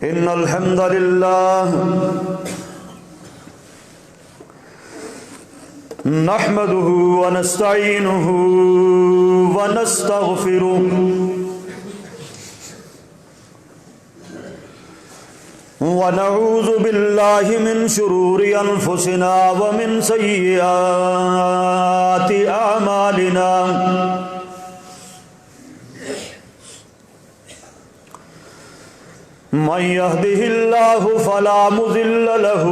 إن الحمد لله نحمده ونستعينه ونستغفره ونعوذ بالله من شرور أنفسنا ومن سيئات أعمالنا من يهده الله فلا مضل له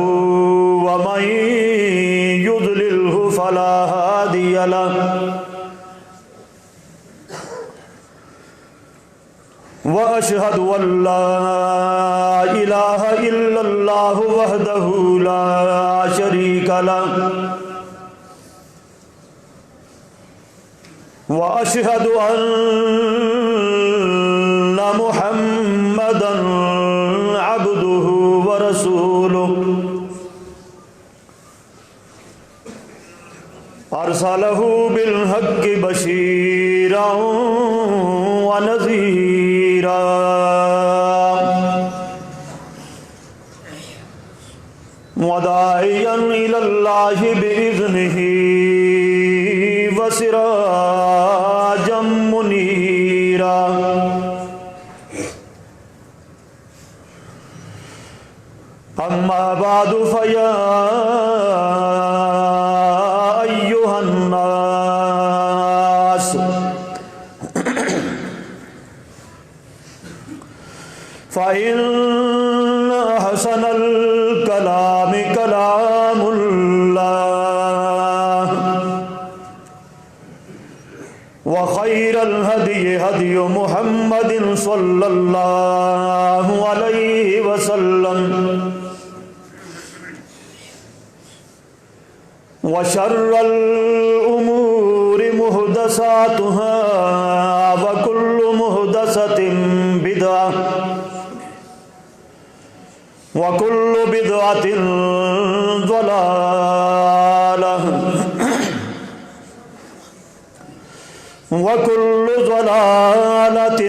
ومن يضلله فلا هادي له وأشهد أن لا إله إلا الله وحده لا شريك له وأشهد أن محمدا عبده ورسوله أرسله بالحق بشيرا ونذيرا وداعيا إلى الله بإذنه وسراجا منيرا أما بعد فيا أيها الناس فإن أحسن الكلام كلام الله وخير الهدي هدي محمد صلى الله عليه وسلم وشر الأمور محدثاتها وكل محدثة بدعة وكل بدعة ضلالة وكل ضلالة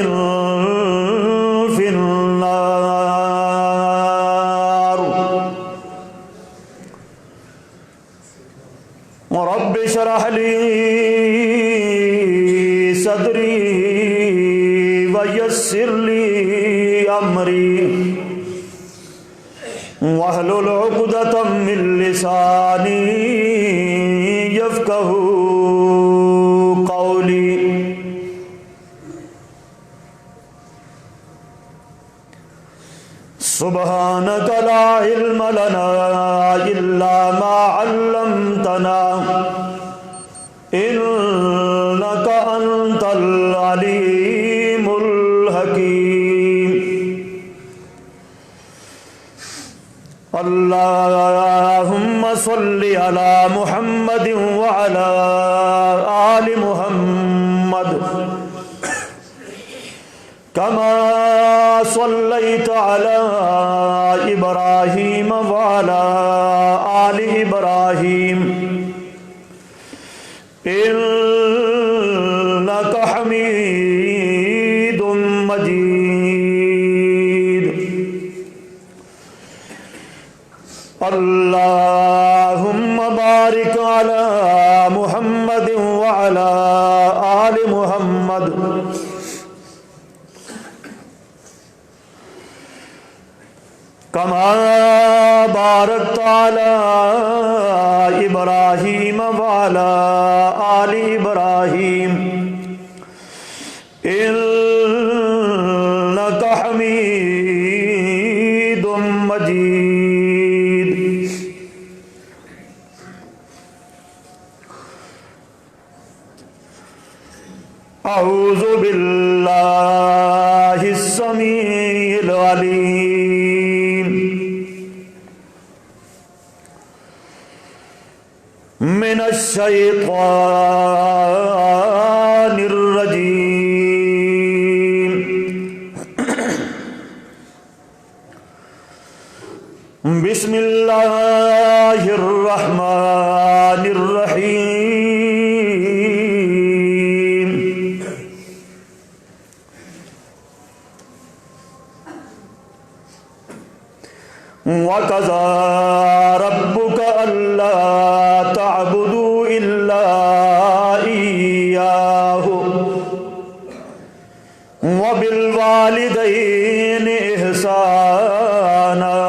في النار. رب اشرح لي صدري ويسر لي أمري واحلل عقدة من لساني يفقهوا قولي. سبحانك لا علم لنا إلا ما علمتنا إنك أنت العليم الحكيم. اللهم صل على محمد وعلى آل محمد كما صليت على إبراهيم وعلى آل إبراهيم إنك حميد مجيد. اللهم بارك على محمد وعلى آل محمد كما باركت على إبراهيم وعلى آل إبراهيم إنك حميد مجيد. أعوذ بالله السميع العليم من الشيطان الرجيم. بسم الله الرحمن الرحيم. وَقَضَىٰ رَبُّكَ أَلَّا تَعْبُدُوا إِلَّا إِيَّاهُ وَبِالْوَالِدَيْنِ إِحْسَانًا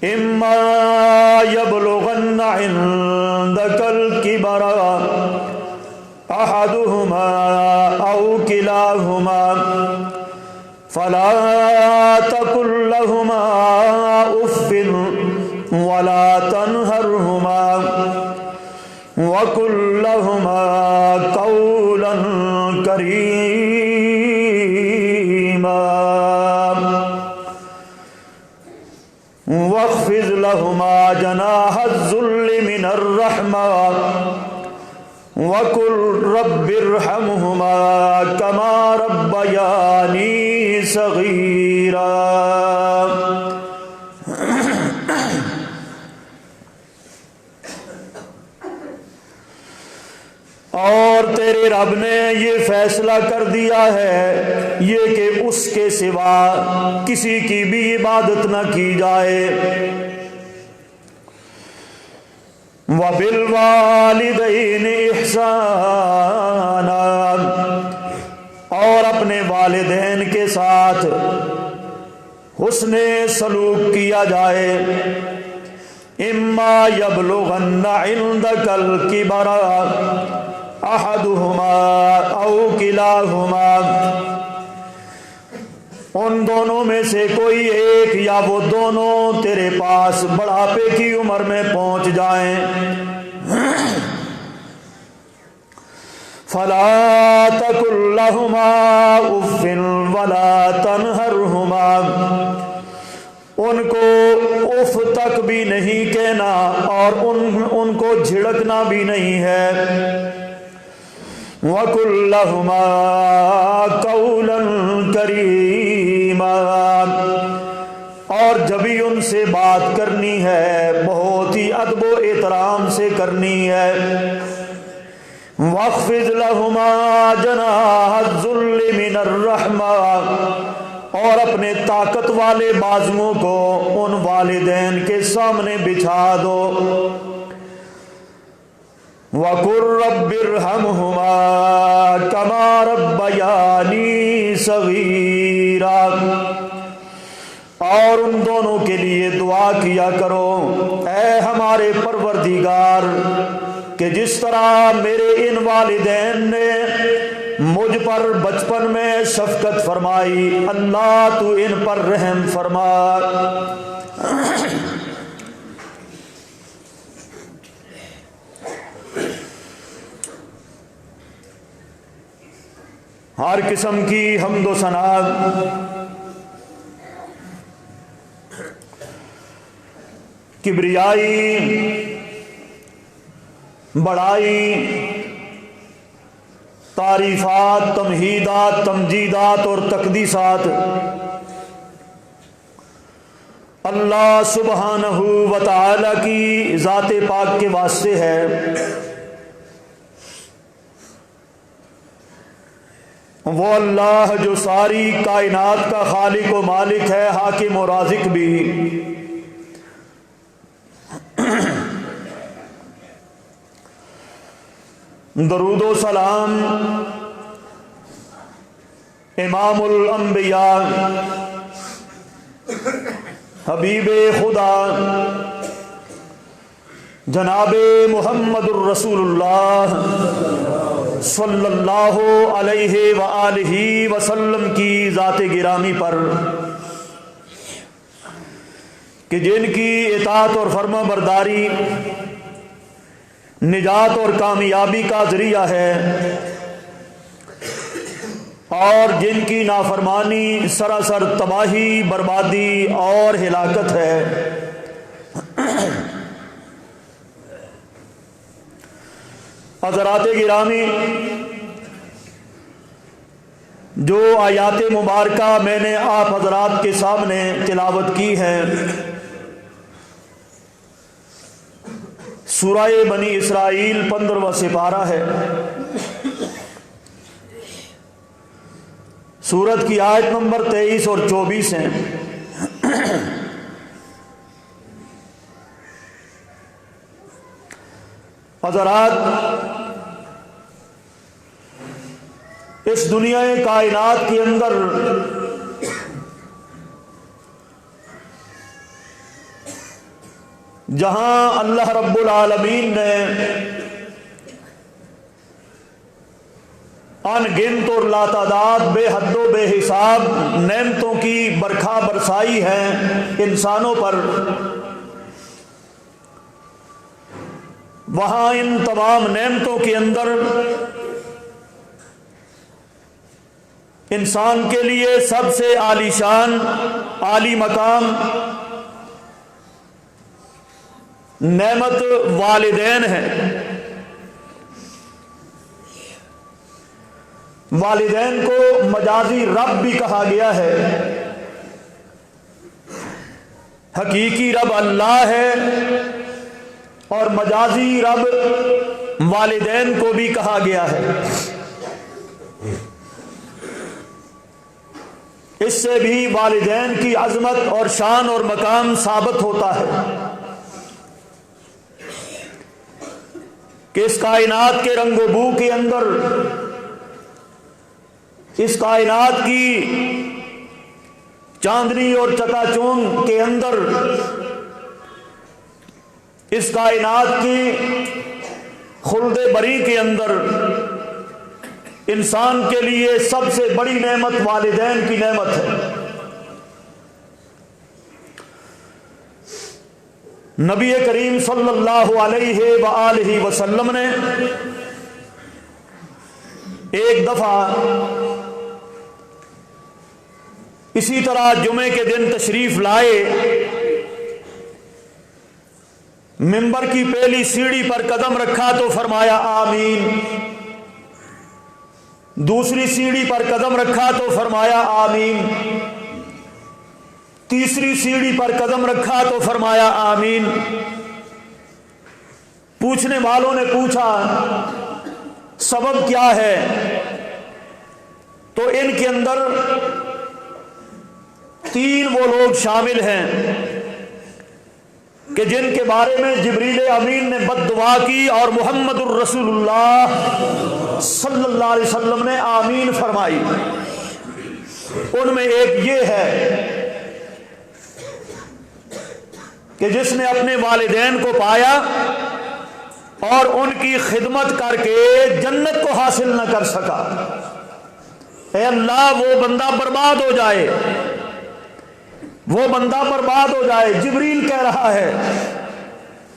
إِمَّا يَبْلُغَنَّ عِندَكَ الْكِبَرَ أَحَدُهُمَا أَوْ كِلَاهُمَا فَلَا تَقُل لَّهُمَا أُفٍّ وَلَا تَنْهَرْهُمَا وَقُل لَّهُمَا قَوْلًا كَرِيمًا وَاخْفِضْ لَهُمَا جَنَاحَ الذُّلِّ مِنَ الرَّحْمَةِ وَقُل رَّبِّ ارْحَمْهُمَا كَمَا رَبَّيَانِي صَغِيرًا۔ اور تیرے رب نے یہ فیصلہ کر دیا ہے یہ کہ اس کے سوا کسی کی بھی عبادت نہ کی جائے۔ وَبِالْوَالِدَيْنِ إِحْسَانًا، اور اپنے والدین کے ساتھ حسن سلوک کیا جائے۔ اِمَّا يَبْلُغَنَّ عِندَكَ الْكِبَرَ أَحَدُهُمَا أَوْ كِلَاهُمَا، ان دونوں میں سے کوئی ایک یا وہ دونوں تیرے پاس بڑھاپے کی عمر میں پہنچ جائیں۔ فَلَا تَقُل لَّهُمَا أُفٍّ وَلَا تَنْهَرْهُمَا، ان کو اف تک بھی نہیں کہنا اور ان کو جھڑکنا بھی نہیں ہے۔ وَقُل لَّهُمَا قَوْلًا كَرِيمًا، اور جب بھی ان سے بات کرنی ہے بہت ہی ادب و احترام سے کرنی ہے۔ وَاخْفِضْ لَهُمَا جَنَاحَ الذُّلِّ مِنَ الرَّحْمَةِ، اور اپنے طاقت والے بازوؤں کو ان والدین کے سامنے بچھا دو۔ وَقُل رَّبِّ ارْحَمْهُمَا كَمَا رَبَّيَانِي صَغِيرًا، اور ان دونوں کے لیے دعا کیا کرو اے ہمارے پروردگار کہ جس طرح میرے ان والدین نے مجھ پر بچپن میں شفقت فرمائی، اللہ تو ان پر رحم فرما۔ ہر قسم کی حمد و ثنا کبریائی، بڑائی، تعریفات، تمہیدات، تمجیدات اور تقدیسات اللہ سبحانہ و تعالی کی ذات پاک کے واسطے ہے۔ وہ اللہ جو ساری کائنات کا خالق و مالک ہے، حاکم و رازق بھی۔ درود و سلام امام الانبیاء، حبیب خدا جناب محمد الرسول اللہ صلی اللہ علیہ وآلہ وسلم کی ذات گرامی پر کہ جن کی اطاعت اور فرما برداری نجات اور کامیابی کا ذریعہ ہے، اور جن کی نافرمانی سراسر تباہی، بربادی اور ہلاکت ہے۔ حضرات گرامی، جو آیات مبارکہ میں نے آپ حضرات کے سامنے تلاوت کی ہے، سورہ بنی اسرائیل 15واں سپارہ ہے۔ سورت کی آیت نمبر 23 اور 24 ہیں۔ حضرات، اس دنیا کائنات کے اندر جہاں اللہ رب العالمین نے ان گنت اور لاتعداد بے حد و بے حساب نعمتوں کی برکھا برسائی ہے انسانوں پر، وہاں ان تمام نعمتوں کے اندر انسان کے لیے سب سے عالی شان، عالی مقام نعمت والدین ہے۔ والدین کو مجازی رب بھی کہا گیا ہے، حقیقی رب اللہ ہے اور مجازی رب والدین کو بھی کہا گیا ہے۔ اس سے بھی والدین کی عظمت اور شان اور مقام ثابت ہوتا ہے کہ اس کائنات کے رنگ و بو کے اندر، اس کائنات کی چاندنی اور چکا چوند کے اندر، اس کائنات کی خلد بری کے اندر انسان کے لیے سب سے بڑی نعمت والدین کی نعمت ہے۔ نبی کریم صلی اللہ علیہ وآلہ وسلم نے ایک دفعہ اسی طرح جمعے کے دن تشریف لائے، منبر کی پہلی سیڑھی پر قدم رکھا تو فرمایا آمین، دوسری سیڑھی پر قدم رکھا تو فرمایا آمین، تیسری سیڑھی پر قدم رکھا تو فرمایا آمین۔ پوچھنے والوں نے پوچھا سبب کیا ہے؟ تو ان کے اندر تین وہ لوگ شامل ہیں کہ جن کے بارے میں جبریل امین نے بد دعا کی اور محمد الرسول اللہ صلی اللہ علیہ وسلم نے آمین فرمائی۔ ان میں ایک یہ ہے کہ جس نے اپنے والدین کو پایا اور ان کی خدمت کر کے جنت کو حاصل نہ کر سکا، اے اللہ وہ بندہ برباد ہو جائے، وہ بندہ برباد ہو جائے۔ جبریل کہہ رہا ہے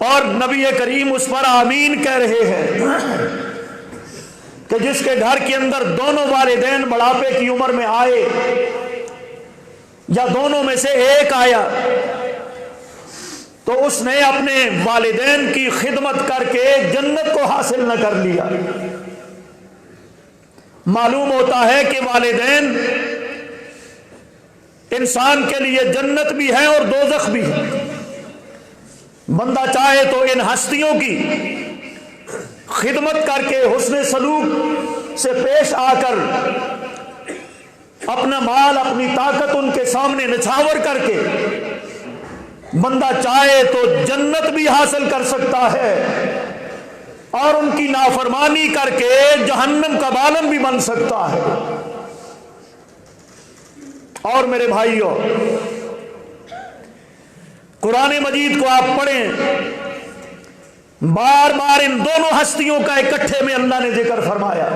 اور نبی کریم اس پر آمین کہہ رہے ہیں کہ جس کے گھر کے اندر دونوں والدین بڑھاپے کی عمر میں آئے یا دونوں میں سے ایک آیا تو اس نے اپنے والدین کی خدمت کر کے جنت کو حاصل نہ کر لیا۔ معلوم ہوتا ہے کہ والدین انسان کے لیے جنت بھی ہے اور دوزخ بھی ہے۔ بندہ چاہے تو ان ہستیوں کی خدمت کر کے حسن سلوک سے پیش آ کر اپنا مال اپنی طاقت ان کے سامنے نچھاور کر کے بندہ چاہے تو جنت بھی حاصل کر سکتا ہے اور ان کی نافرمانی کر کے جہنم کا بالن بھی بن سکتا ہے۔ اور میرے بھائیوں، قرآن مجید کو آپ پڑھیں، بار بار ان دونوں ہستیوں کا اکٹھے میں اللہ نے ذکر فرمایا،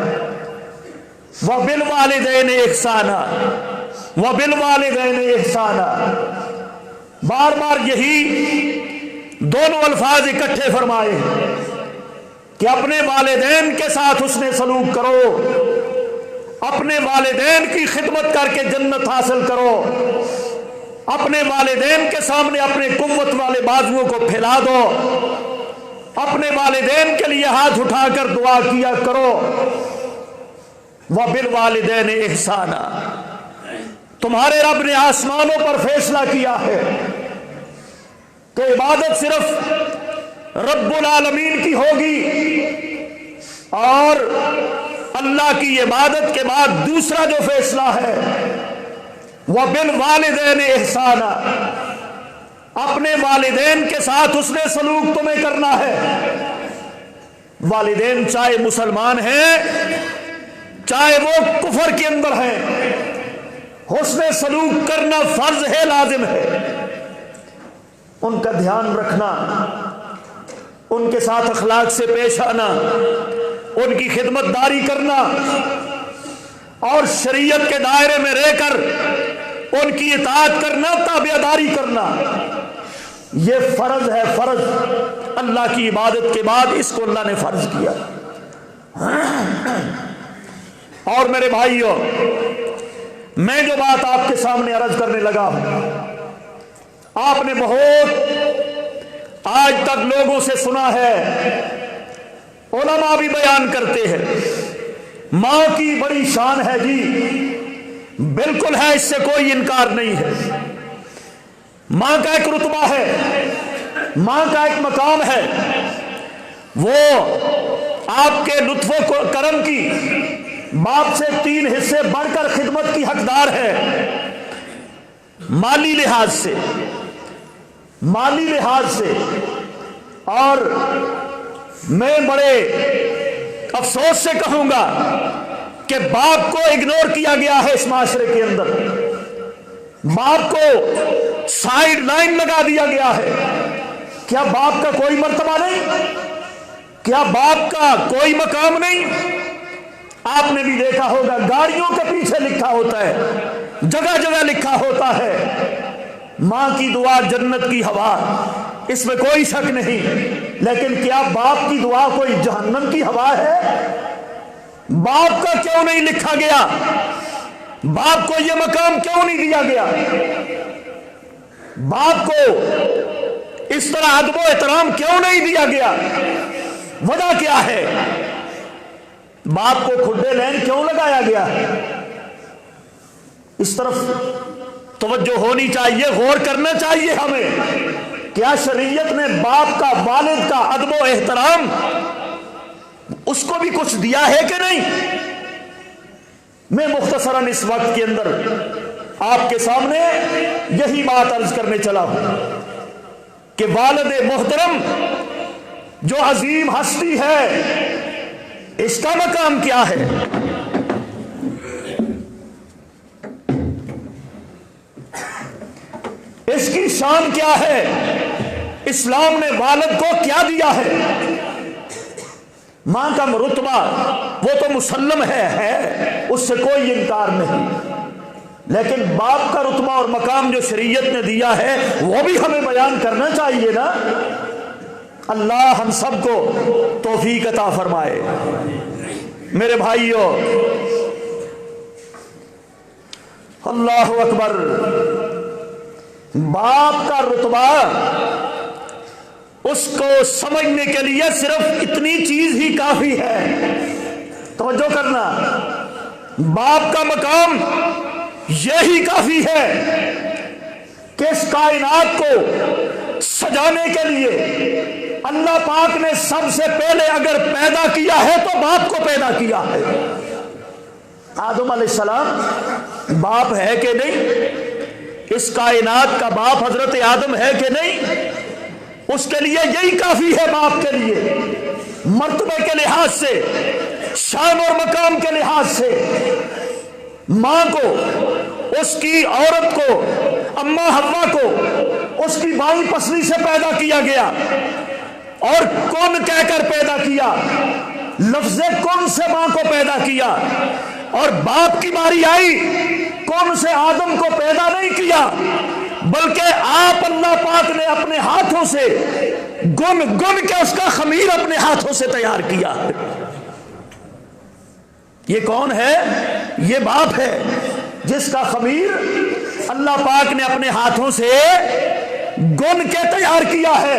وَبِالْوَالِدَيْنِ إِحْسَانًا وَبِالْوَالِدَيْنِ إِحْسَانًا، بار بار یہی دونوں الفاظ اکٹھے فرمائے کہ اپنے والدین کے ساتھ حسن سلوک کرو، اپنے والدین کی خدمت کر کے جنت حاصل کرو، اپنے والدین کے سامنے اپنے قوت والے بازوؤں کو پھیلا دو، اپنے والدین کے لیے ہاتھ اٹھا کر دعا کیا کرو۔ وَبِالْوَالِدَيْنِ إِحْسَانًا، تمہارے رب نے آسمانوں پر فیصلہ کیا ہے کہ عبادت صرف رب العالمین کی ہوگی اور اللہ کی عبادت کے بعد دوسرا جو فیصلہ ہے وہ بالوالدین احسانا، اپنے والدین کے ساتھ حسن سلوک تمہیں کرنا ہے۔ والدین چاہے مسلمان ہیں چاہے وہ کفر کے اندر ہیں، حسن سلوک کرنا فرض ہے، لازم ہے۔ ان کا دھیان رکھنا، ان کے ساتھ اخلاق سے پیش آنا، ان کی خدمت داری کرنا اور شریعت کے دائرے میں رہ کر ان کی اطاعت کرنا، تابعداری کرنا، یہ فرض ہے، فرض۔ اللہ کی عبادت کے بعد اس کو اللہ نے فرض کیا۔ اور میرے بھائیوں، میں جو بات آپ کے سامنے عرض کرنے لگا ہوں، آپ نے بہت آج تک لوگوں سے سنا ہے، علماء بھی بیان کرتے ہیں ماں کی بڑی شان ہے جی، بالکل ہے، اس سے کوئی انکار نہیں ہے۔ ماں کا ایک رتبہ ہے، ماں کا ایک مقام ہے، وہ آپ کے لطف و کرم کی باپ سے 3 حصے بڑھ کر خدمت کی حقدار ہے، مالی لحاظ سے، مالی لحاظ سے۔ اور میں بڑے افسوس سے کہوں گا کہ باپ کو اگنور کیا گیا ہے اس معاشرے کے اندر، باپ کو سائیڈ لائن لگا دیا گیا ہے۔ کیا باپ کا کوئی مرتبہ نہیں؟ کیا باپ کا کوئی مقام نہیں؟ آپ نے بھی دیکھا ہوگا گاڑیوں کے پیچھے لکھا ہوتا ہے، جگہ جگہ لکھا ہوتا ہے ماں کی دعا جنت کی ہوا، اس میں کوئی شک نہیں۔ لیکن کیا باپ کی دعا کوئی جہنم کی ہوا ہے؟ باپ کا کیوں نہیں لکھا گیا؟ باپ کو یہ مقام کیوں نہیں دیا گیا؟ باپ کو اس طرح ادب و احترام کیوں نہیں دیا گیا؟ وجہ کیا ہے؟ باپ کو کھڈے لین کیوں لگایا گیا ہے؟ اس طرف توجہ ہونی چاہیے، غور کرنا چاہیے ہمیں۔ کیا شریعت نے باپ کا، والد کا ادب و احترام اس کو بھی کچھ دیا ہے کہ نہیں؟ میں مختصراً اس وقت کے اندر آپ کے سامنے یہی بات عرض کرنے چلا ہوں کہ والد محترم جو عظیم ہستی ہے، اس کا مقام کیا ہے؟ اس کی شان کیا ہے؟ اسلام نے والد کو کیا دیا ہے؟ ماں کا رتبہ وہ تو مسلم ہے، اس سے کوئی انکار نہیں، لیکن باپ کا رتبہ اور مقام جو شریعت نے دیا ہے وہ بھی ہمیں بیان کرنا چاہیے نا۔ اللہ ہم سب کو توفیق عطا فرمائے۔ میرے بھائیوں، اللہ اکبر، باپ کا رتبہ اس کو سمجھنے کے لیے صرف اتنی چیز ہی کافی ہے، توجہ کرنا، باپ کا مقام یہی کافی ہے کہ اس کائنات کو سجانے کے لیے اللہ پاک نے سب سے پہلے اگر پیدا کیا ہے تو باپ کو پیدا کیا ہے۔ آدم علیہ السلام باپ ہے کہ نہیں؟ اس کائنات کا باپ حضرت آدم ہے کہ نہیں؟ اس کے لیے یہی کافی ہے، باپ کے لیے مرتبے کے لحاظ سے، شان اور مقام کے لحاظ سے۔ ماں کو، اس کی عورت کو، اماں حوا کو اس کی بائیں پسلی سے پیدا کیا گیا اور کن کہہ کر پیدا کیا، لفظ کن سے ماں کو پیدا کیا، اور باپ کی باری آئی، کن سے آدم کو پیدا نہیں کیا بلکہ آپ اللہ پاک نے اپنے ہاتھوں سے گن کے اس کا خمیر اپنے ہاتھوں سے تیار کیا۔ یہ کون ہے؟ یہ باپ ہے جس کا خمیر اللہ پاک نے اپنے ہاتھوں سے گن کے تیار کیا ہے۔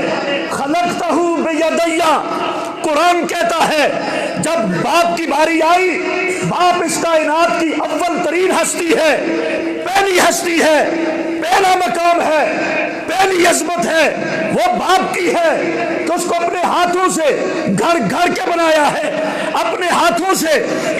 خلقتہ بیدیا، قرآن کہتا ہے جب باپ کی باری آئی، باپ اس کائنات کی اول ترین ہستی ہے، پہلی ہستی ہے، پہلا مقام ہے، پہلی عظمت ہے وہ باپ کی ہے کہ اس کو اپنے ہاتھوں سے گھر گھر کے بنایا ہے، اپنے ہاتھوں سے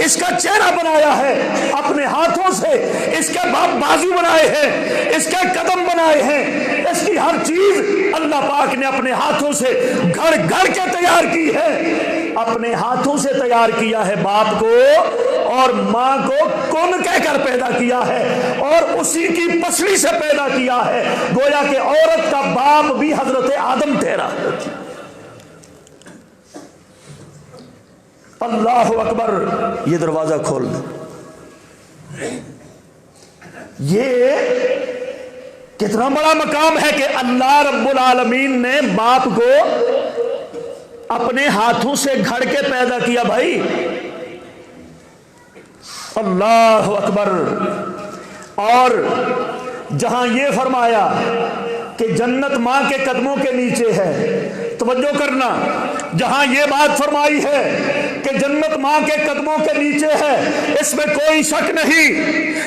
اس کا چہرہ بنایا ہے، اپنے ہاتھوں سے اس کے بازو بنائے ہیں، اس کے قدم بنائے ہیں، اس کی ہر چیز اللہ پاک نے اپنے ہاتھوں سے گھر گھر کے تیار کی ہے، اپنے ہاتھوں سے تیار کیا ہے باپ کو، اور ماں کو کن کہہ کر پیدا کیا ہے اور اسی کی پسلی سے پیدا کیا ہے، گویا کہ عورت کا باپ بھی حضرت آدم ٹھہرا۔ اللہ اکبر، یہ دروازہ کھول دیں۔ یہ کتنا بڑا مقام ہے کہ اللہ رب العالمین نے باپ کو اپنے ہاتھوں سے گھڑ کے پیدا کیا۔ بھائی اللہ اکبر۔ اور جہاں یہ فرمایا کہ جنت ماں کے قدموں کے نیچے ہے، توجہ کرنا، جہاں یہ بات فرمائی ہے کہ جنت ماں کے قدموں کے نیچے ہے، اس میں کوئی شک نہیں،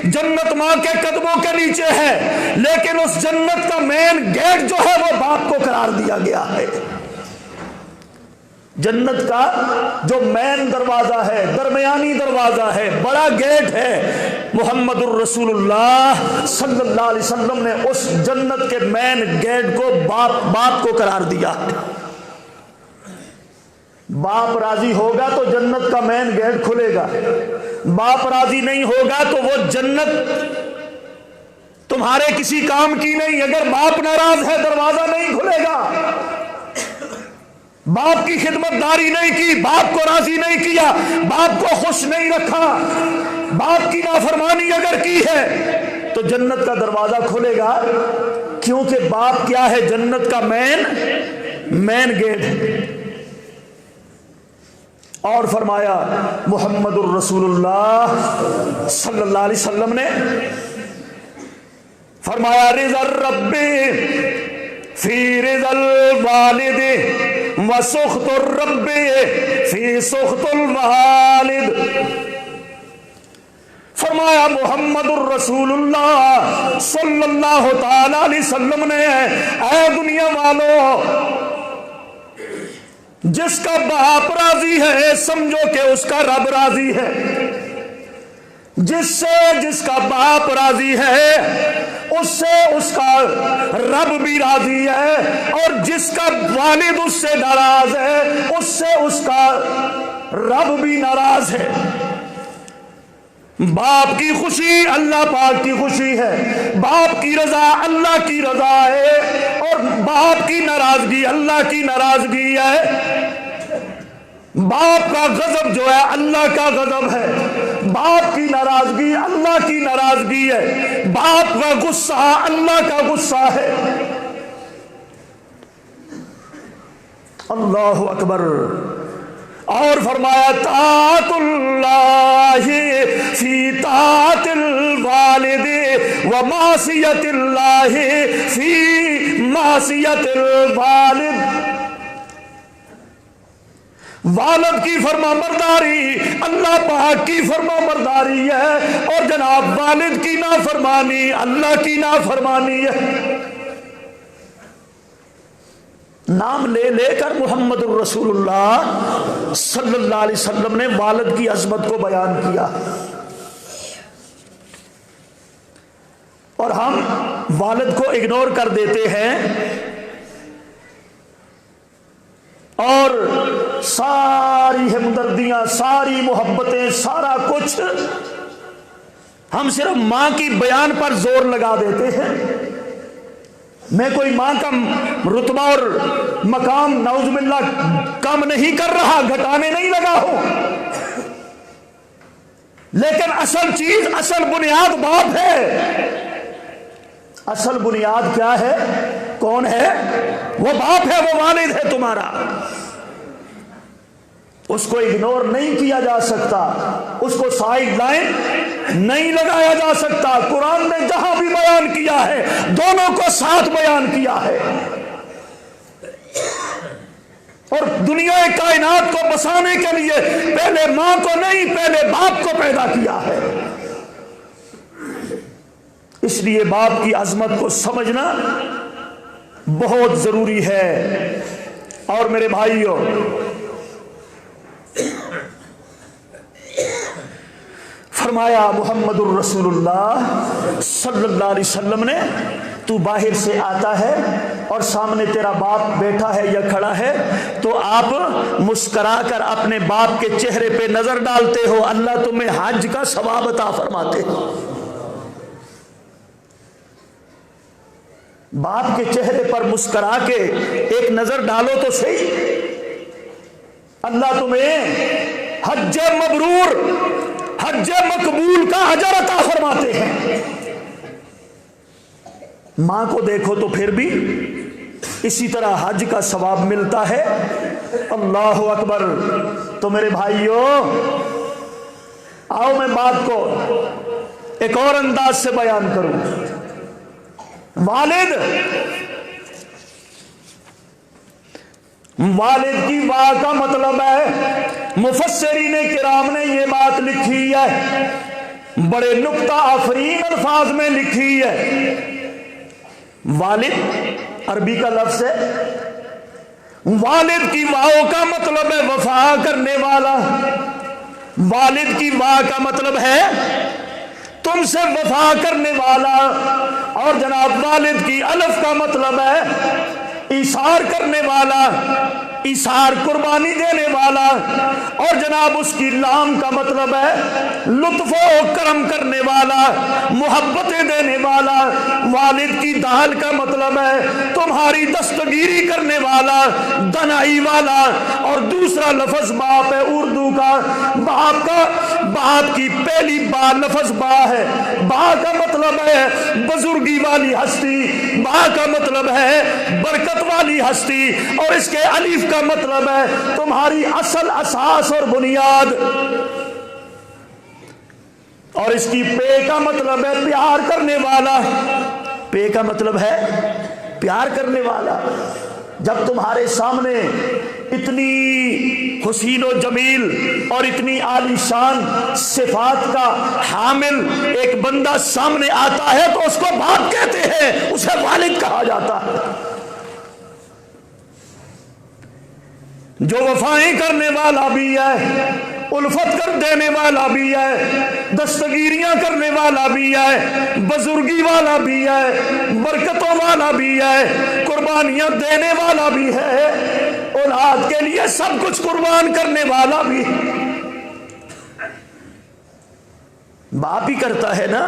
جنت ماں کے قدموں کے نیچے ہے، لیکن اس جنت کا مین گیٹ جو ہے وہ باپ کو قرار دیا گیا ہے۔ جنت کا جو مین دروازہ ہے، درمیانی دروازہ ہے، بڑا گیٹ ہے، محمد الرسول اللہ صلی اللہ علیہ وسلم نے اس جنت کے مین گیٹ کو باپ کو قرار دیا ہے۔ باپ راضی ہوگا تو جنت کا مین گیٹ کھلے گا، باپ راضی نہیں ہوگا تو وہ جنت تمہارے کسی کام کی نہیں۔ اگر باپ ناراض ہے دروازہ نہیں کھلے گا، باپ کی خدمت داری نہیں کی، باپ کو راضی نہیں کیا، باپ کو خوش نہیں رکھا، باپ کی نافرمانی اگر کی ہے تو جنت کا دروازہ کھلے گا، کیونکہ باپ کیا ہے؟ جنت کا مین گیٹ ہے۔ اور فرمایا محمد الرسول اللہ صلی اللہ علیہ وسلم نے فرمایا رضا الرب فی رضا الوالد وسخط الرب فی سخط الوالد۔ فرمایا محمد الرسول اللہ صلی اللہ تعالی علیہ وسلم نے، اے دنیا والو، جس کا باپ راضی ہے سمجھو کہ اس کا رب راضی ہے، جس کا باپ راضی ہے اس سے اس کا رب بھی راضی ہے، اور جس کا والد اس سے ناراض ہے اس سے اس کا رب بھی ناراض ہے۔ باپ کی خوشی اللہ پاک کی خوشی ہے، باپ کی رضا اللہ کی رضا ہے، اور باپ کی ناراضگی اللہ کی ناراضگی ہے۔ باپ کا غضب جو ہے اللہ کا غضب ہے، باپ کی ناراضگی اللہ کی ناراضگی ہے، باپ کا غصہ اللہ کا غصہ ہے۔ اللہ اکبر۔ اور فرمایا طاعت اللہ فی طاعت الوالد ومعصیت اللہ فی معصیت الوالد۔ والد کی فرما برداری اللہ پاک کی فرما برداری ہے، اور جناب والد کی نافرمانی اللہ کی نافرمانی ہے۔ نام لے لے کر محمد الرسول اللہ صلی اللہ علیہ وسلم نے والد کی عظمت کو بیان کیا، اور ہم والد کو اگنور کر دیتے ہیں، اور ساری ہمدردیاں، ساری محبتیں، سارا کچھ ہم صرف ماں کی بیان پر زور لگا دیتے ہیں۔ میں کوئی ماں کا رتبہ اور مقام نعوذ باللہ کم نہیں کر رہا، گھٹانے نہیں لگا ہوں، لیکن اصل چیز، اصل بنیاد باپ ہے۔ اصل بنیاد کیا ہے؟ کون ہے؟ وہ باپ ہے، وہ والد ہے تمہارا۔ اس کو اگنور نہیں کیا جا سکتا، اس کو سائیڈ لائن نہیں لگایا جا سکتا۔ قرآن نے جہاں بھی بیان کیا ہے دونوں کو ساتھ بیان کیا ہے، اور دنیا کائنات کو بسانے کے لیے پہلے ماں کو نہیں، پہلے باپ کو پیدا کیا ہے۔ اس لیے باپ کی عظمت کو سمجھنا بہت ضروری ہے۔ اور میرے بھائیوں، فرمایا محمد الرسول اللہ صلی اللہ علیہ وسلم نے، تو باہر سے آتا ہے اور سامنے تیرا باپ بیٹھا ہے یا کھڑا ہے تو آپ مسکرا کر اپنے باپ کے چہرے پہ نظر ڈالتے ہو، اللہ تمہیں حج کا ثواب عطا فرماتے ہو۔ باپ کے چہرے پر مسکرا کے ایک نظر ڈالو تو صحیح، اللہ تمہیں حج مبرور، حج مقبول کا اجر عطا فرماتے ہیں۔ ماں کو دیکھو تو پھر بھی اسی طرح حج کا ثواب ملتا ہے۔ اللہ اکبر۔ تو میرے بھائیوں، آؤ میں بات کو ایک اور انداز سے بیان کروں۔ والد کی واہ کا مطلب ہے، مفسرین کرام نے یہ بات لکھی ہے، بڑے نکتہ آفرین الفاظ میں لکھی ہے۔ والد عربی کا لفظ ہے، والد کی واو کا مطلب ہے وفا کرنے والا۔ والد کی واہ کا مطلب ہے تم سے وفا کرنے والا، اور جناب والد کی الف کا مطلب ہے ایثار کرنے والا، ایثار قربانی دینے والا، اور جناب اس کی لام کا مطلب ہے لطف و کرم کرنے والا، محبتیں دینے والا۔ والد کی دال کا مطلب ہے تمہاری دستگیری کرنے والا، دنائی والا، اور دوسرا لفظ باپ ہے اردو کا۔ باپ کی پہلی با لفظ با ہے، با کا مطلب ہے بزرگی والی ہستی، با کا مطلب ہے برکت والی ہستی، اور اس کے الف کا مطلب ہے تمہاری اصل، اساس اور بنیاد، اور اس کی پے کا مطلب ہے پیار کرنے والا۔ پے کا مطلب ہے پیار کرنے والا۔ جب تمہارے سامنے اتنی حسین و جمیل اور اتنی عالی شان صفات کا حامل ایک بندہ سامنے آتا ہے تو اس کو باپ کہتے ہیں، اسے والد کہا جاتا ہے۔ جو وفائیں کرنے والا بھی ہے، الفت کر دینے والا بھی ہے، دستگیریاں کرنے والا بھی ہے، بزرگی والا بھی ہے، برکتوں والا بھی ہے، قربانیاں دینے والا بھی ہے، اولاد کے لیے سب کچھ قربان کرنے والا بھی باپ ہی کرتا ہے نا۔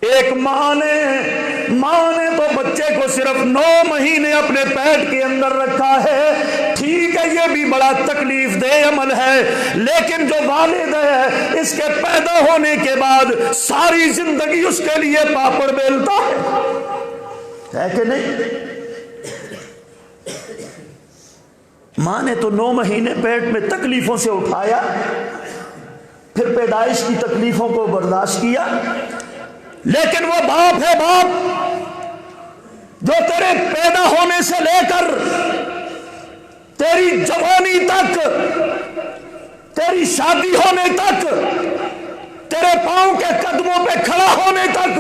ایک ماں نے تو بچے کو صرف 9 مہینے اپنے پیٹ کے اندر رکھا ہے، ٹھیک ہے یہ بھی بڑا تکلیف دہ عمل ہے، لیکن جو والد ہے اس کے پیدا ہونے کے بعد ساری زندگی اس کے لیے پاپڑ بیلتا ہے کہ نہیں؟ ماں نے تو 9 مہینے پیٹ میں تکلیفوں سے اٹھایا، پھر پیدائش کی تکلیفوں کو برداشت کیا، لیکن وہ باپ ہے، باپ جو تیرے پیدا ہونے سے لے کر تیری جوانی تک، تیری شادی ہونے تک، تیرے پاؤں کے قدموں پہ کھڑا ہونے تک،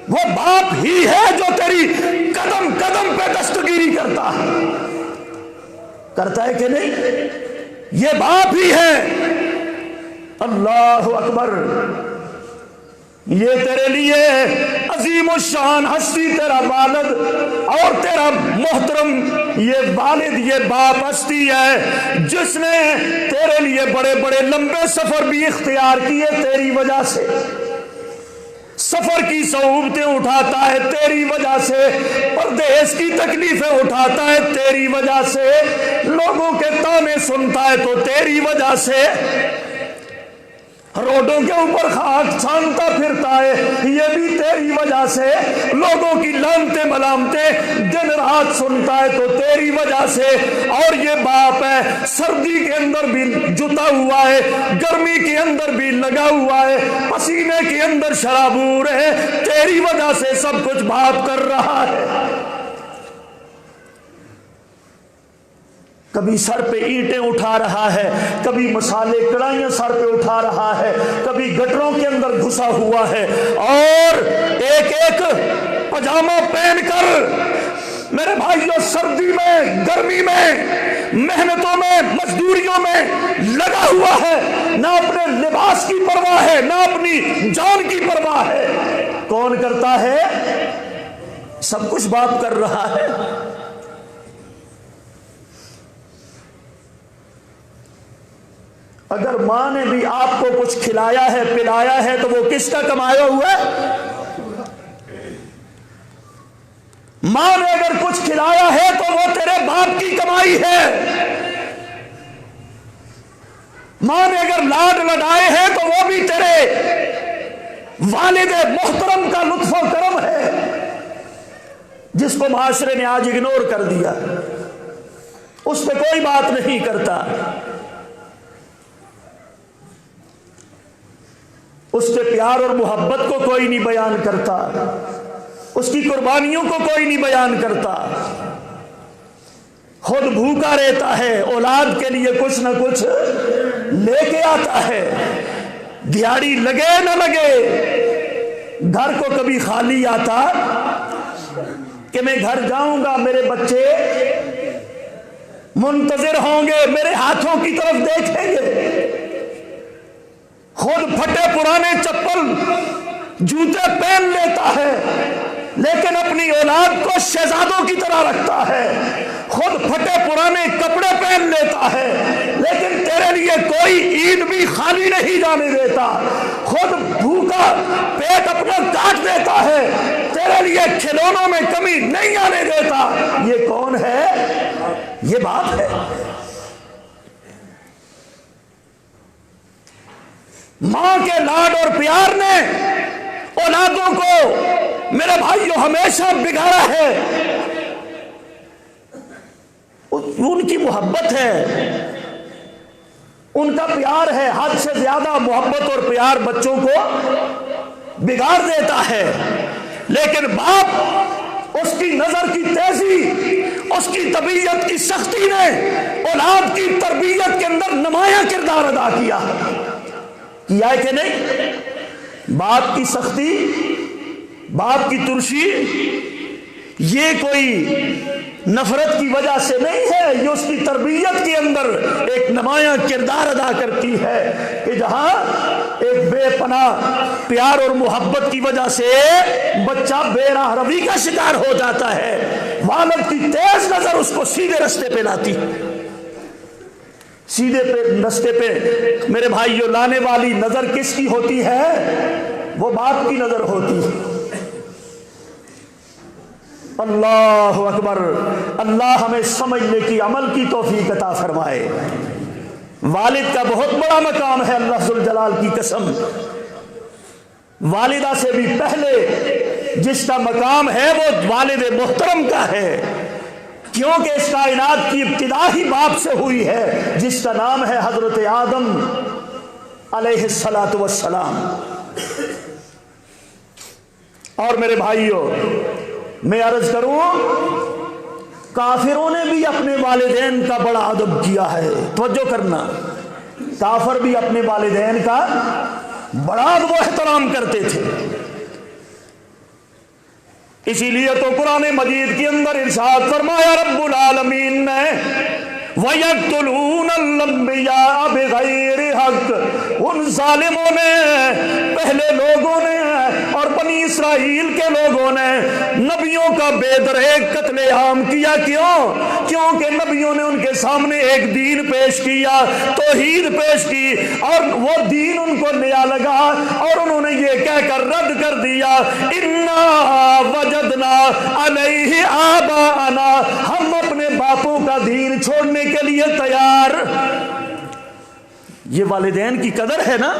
وہ باپ ہی ہے جو تیری قدم قدم پہ دستگیری کرتا ہے کہ نہیں؟ یہ باپ ہی ہے۔ اللہ اکبر۔ یہ تیرے لیے عظیم الشان ہستی تیرا والد، اور تیرا محترم یہ والد، یہ باپ ہستی ہے جس نے تیرے لیے بڑے بڑے لمبے سفر بھی اختیار کیے تیری وجہ سے، سفر کی صعوبتیں اٹھاتا ہے تیری وجہ سے، پردیس کی تکلیفیں اٹھاتا ہے تیری وجہ سے، لوگوں کے تانے سنتا ہے تو تیری وجہ سے، روڈوں کے اوپر خاک چھانتا پھرتا ہے یہ بھی تیری وجہ سے، لوگوں کی لعنتیں ملامتیں دن رات سنتا ہے تو تیری وجہ سے، اور یہ باپ ہے سردی کے اندر بھی جتا ہوا ہے، گرمی کے اندر بھی لگا ہوا ہے، پسینے کے اندر شرابور ہے، تیری وجہ سے سب کچھ باپ کر رہا ہے۔ کبھی سر پہ اینٹیں اٹھا رہا ہے، کبھی مسالے کڑھائیاں سر پہ اٹھا رہا ہے، کبھی گٹروں کے اندر گھسا ہوا ہے، اور ایک ایک پجامہ پہن کر میرے بھائیوں سردی میں، گرمی میں، محنتوں میں، مزدوریوں میں لگا ہوا ہے، نہ اپنے لباس کی پرواہ ہے، نہ اپنی جان کی پرواہ ہے۔ کون کرتا ہے؟ سب کچھ باپ کر رہا ہے۔ اگر ماں نے بھی آپ کو کچھ کھلایا ہے، پلایا ہے، تو وہ کس کا کمایا ہوا ہے؟ ماں نے اگر کچھ کھلایا ہے تو وہ تیرے باپ کی کمائی ہے۔ ماں نے اگر لاڈ لڈائے ہیں تو وہ بھی تیرے والد محترم کا لطف و کرم ہے، جس کو معاشرے نے آج اگنور کر دیا، اس پہ کوئی بات نہیں کرتا، اس کے پیار اور محبت کو کوئی نہیں بیان کرتا، اس کی قربانیوں کو کوئی نہیں بیان کرتا، خود بھوکا رہتا ہے، اولاد کے لیے کچھ نہ کچھ لے کے آتا ہے، دیہاڑی لگے نہ لگے، گھر کو کبھی خالی آتا کہ میں گھر جاؤں گا، میرے بچے منتظر ہوں گے، میرے ہاتھوں کی طرف دیکھیں گے، خود پھٹے پرانے چپل جوتے پہن لیتا ہے، لیکن اپنی اولاد کو شہزادوں کی طرح رکھتا ہے، خود پھٹے پرانے کپڑے پہن لیتا ہے، لیکن تیرے لیے کوئی عید بھی خالی نہیں جانے دیتا، خود بھوکا پیٹ اپنا کاٹ دیتا ہے، تیرے لیے کھلونوں میں کمی نہیں آنے دیتا۔ یہ کون ہے؟ یہ باپ ہے۔ ماں کے لاڈ اور پیار نے اولادوں کو میرے بھائیوں ہمیشہ بگاڑا ہے۔ ان کی محبت ہے، ان کا پیار ہے، حد سے زیادہ محبت اور پیار بچوں کو بگاڑ دیتا ہے، لیکن باپ اس کی نظر کی تیزی، اس کی طبیعت کی سختی نے اولاد کی تربیت کے اندر نمایاں کردار ادا کیا ہے کہ نہیں؟ باپ کی سختی، باپ کی ترشی، یہ کوئی نفرت کی وجہ سے نہیں ہے، یہ اس کی تربیت کے اندر ایک نمایاں کردار ادا کرتی ہے کہ جہاں ایک بے پناہ پیار اور محبت کی وجہ سے بچہ بے راہ روی کا شکار ہو جاتا ہے، والد کی تیز نظر اس کو سیدھے رستے پہ لاتی، سیدھے رستے پہ میرے بھائیوں لانے والی نظر کس کی ہوتی ہے؟ وہ باپ کی نظر ہوتی ہے۔ اللہ اکبر، اللہ ہمیں سمجھنے کی، عمل کی توفیق عطا فرمائے۔ والد کا بہت بڑا مقام ہے، اللہ ذوالجلال کی قسم، والدہ سے بھی پہلے جس کا مقام ہے وہ والد محترم کا ہے، کیونکہ اس کائنات کی ابتدا ہی باپ سے ہوئی ہے، جس کا نام ہے حضرت آدم علیہ الصلاۃ والسلام۔ اور میرے بھائیوں میں عرض کروں، کافروں نے بھی اپنے والدین کا بڑا ادب کیا ہے، توجہ کرنا، کافر بھی اپنے والدین کا بڑا ادب و احترام کرتے تھے، اسی لیے تو قرآن مجید کے اندر ارشاد فرمایا رب العالمین نے وَيَقْتُلُونَ الْأَنْبِيَاءَ بِغَيْرِ حَقٍّ، ان ظالموں نے، پہلے لوگوں نے اور بنی اسرائیل کے لوگوں نے نبیوں کا بے دریغ قتل عام کیا۔ کیوں؟ کیونکہ نبیوں نے ان کے سامنے ایک دین پیش کیا، توحید پیش کی، اور وہ دین ان کو نیا لگا اور انہوں نے یہ کہہ کر رد کر دیا اِنَّا وَجَدْنَا عَلَيْهِ آبَاءَنَا، ہم اپنے باپوں کا دین چھوڑنے کے لیے تیار۔ یہ والدین کی قدر ہے نا،